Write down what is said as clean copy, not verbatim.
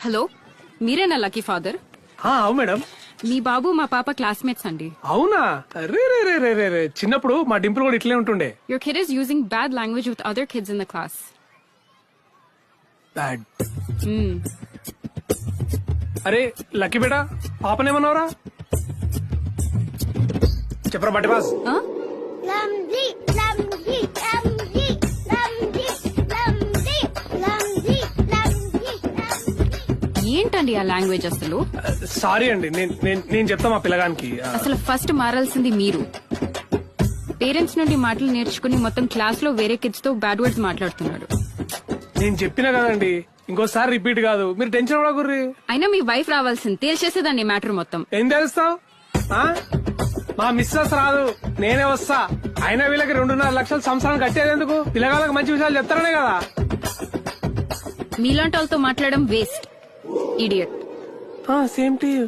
Hello, మీరేనా lucky father? అవు madam. మీ బాబు మా పాప క్లాస్మేట్స్ అండి. అవునా? రే రే రే రే రే రే చిన్నప్పుడు మా డింపుల్ కూడా ఇట్లే ఉంటుండే. Your kid is using bad language with other kids in the class. Bad. అరే లక్కీ బేటా, పాపనేమన్నావురా? చెప్పరా బట్టి boss. Huh? Lamzi, lamzi, lamzi, lamzi, lamzi, lamzi, lamzi, lamzi. ఏంటండి ఆ లాంగ్వేజ్ అసలు? సారీ అండి, నేను చెప్తా మా పిల్లగానికి. అసలు ఫస్ట్ మారాల్సింది మీరు. పేరెంట్స్ నుండి మాటలు నేర్చుకుని మొత్తం క్లాస్ లో వేరే కిడ్స్ తో బ్యాడ్ వర్డ్స్ మాట్లాడుతున్నాడు. నేను చెప్పినా కదండి, ఇంకోసారి రిపీట్ కాదు. మీరు టెన్షన్ పడకుర్రి. అయినా మీ వైఫ్ రావాల్సింది, తేల్చేసేదాన్ని మ్యాటర్ మొత్తం. ఏం తెలుస్తావు? మా మిస్సెస్ రాదు, నేనే వస్తా. అయినా వీళ్ళకి 2.5 లక్షలు సంవత్సరం కట్టేది ఎందుకు? పిల్లగాళ్ళకి మంచి విషయాలు చెప్తారనే కదా. మీలాంటి వాళ్ళతో మాట్లాడడం waste. Idiot. Same to you.